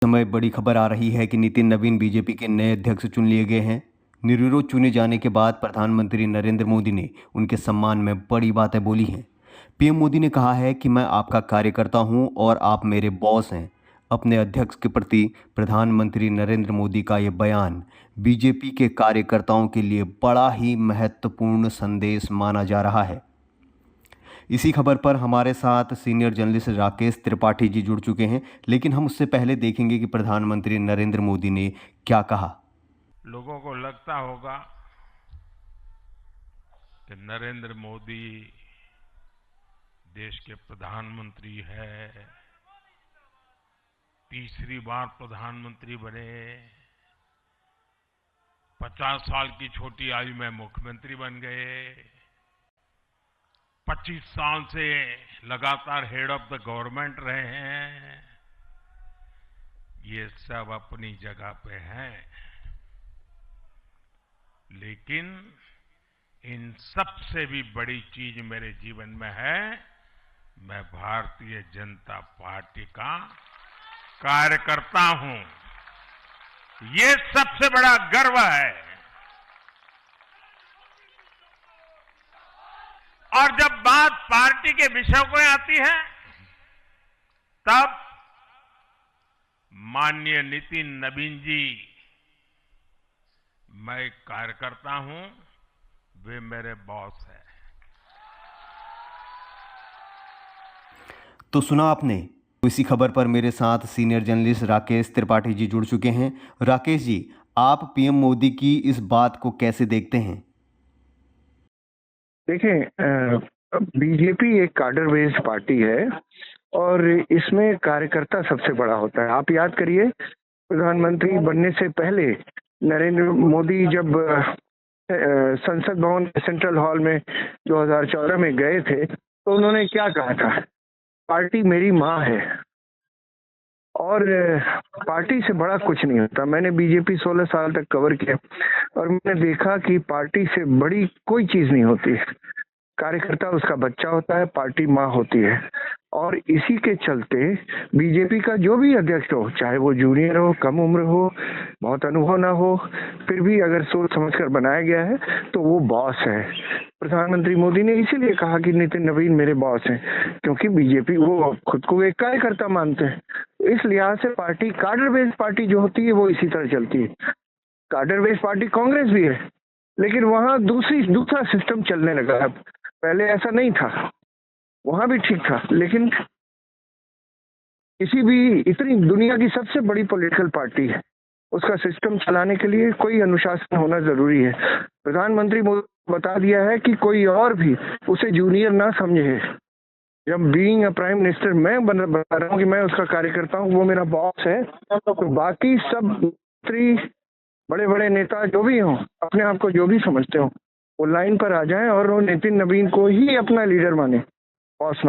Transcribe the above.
समय बड़ी खबर आ रही है कि नितिन नवीन बीजेपी के नए अध्यक्ष चुन लिए गए हैं। निर्विरोध चुने जाने के बाद प्रधानमंत्री नरेंद्र मोदी ने उनके सम्मान में बड़ी बातें बोली हैं। पीएम मोदी ने कहा है कि मैं आपका कार्यकर्ता हूं और आप मेरे बॉस हैं। अपने अध्यक्ष के प्रति प्रधानमंत्री नरेंद्र मोदी का ये बयान बीजेपी के कार्यकर्ताओं के लिए बड़ा ही महत्वपूर्ण संदेश माना जा रहा है। इसी खबर पर हमारे साथ सीनियर जर्नलिस्ट राकेश त्रिपाठी जी जुड़ चुके हैं, लेकिन हम उससे पहले देखेंगे कि प्रधानमंत्री नरेंद्र मोदी ने क्या कहा। लोगों को लगता होगा कि नरेंद्र मोदी देश के प्रधानमंत्री है, तीसरी बार प्रधानमंत्री बने, 50 साल की छोटी आयु में मुख्यमंत्री बन गए, 25 साल से लगातार हेड ऑफ द गवर्नमेंट रहे हैं। ये सब अपनी जगह पे हैं, लेकिन इन सबसे भी बड़ी चीज मेरे जीवन में है, मैं भारतीय जनता पार्टी का कार्यकर्ता हूं। ये सबसे बड़ा गर्व है। और जब बात पार्टी के विषयों को आती है, तब माननीय नितिन नवीन जी, मैं एक कार्यकर्ता हूं, वे मेरे बॉस हैं। तो सुना आपने। तो इसी खबर पर मेरे साथ सीनियर जर्नलिस्ट राकेश त्रिपाठी जी जुड़ चुके हैं। राकेश जी, आप पीएम मोदी की इस बात को कैसे देखते हैं? देखिए, बीजेपी एक कार्डर बेस्ड पार्टी है और इसमें कार्यकर्ता सबसे बड़ा होता है। आप याद करिए, प्रधानमंत्री बनने से पहले नरेंद्र मोदी जब संसद भवन सेंट्रल हॉल में 2014 में गए थे, तो उन्होंने क्या कहा था? पार्टी मेरी माँ है और पार्टी से बड़ा कुछ नहीं होता। मैंने बीजेपी 16 साल तक कवर किया और मैंने देखा कि पार्टी से बड़ी कोई चीज नहीं होती। कार्यकर्ता उसका बच्चा होता है, पार्टी माँ होती है। और इसी के चलते बीजेपी का जो भी अध्यक्ष हो, चाहे वो जूनियर हो, कम उम्र हो, बहुत अनुभव ना हो, फिर भी अगर सोच समझकर बनाया गया है तो वो बॉस है। प्रधानमंत्री मोदी ने इसीलिए कहा कि नितिन नवीन मेरे बॉस हैं, क्योंकि बीजेपी वो खुद को एक कार्यकर्ता मानते हैं। इस लिहाज से पार्टी कार्डर बेस्ड पार्टी जो होती है वो इसी तरह चलती है। कार्डर बेस्ड पार्टी कांग्रेस भी है, लेकिन वहां दूसरा सिस्टम चलने लगा है। पहले ऐसा नहीं था, वहां भी ठीक था, लेकिन किसी भी इतनी दुनिया की सबसे बड़ी पॉलिटिकल पार्टी है, उसका सिस्टम चलाने के लिए कोई अनुशासन होना जरूरी है। प्रधानमंत्री मोदी ने बता दिया है कि कोई और भी उसे जूनियर ना समझे। जब बीइंग अ प्राइम मिनिस्टर मैं बता रहा हूँ कि मैं उसका कार्यकर्ता हूँ, वो मेरा बॉस है, तो बाकी सब मंत्री, बड़े बड़े नेता जो भी हों, अपने आप को जो भी समझते हो, वो लाइन पर आ जाएं और वो नितिन नवीन को ही अपना लीडर माने, बॉस माने।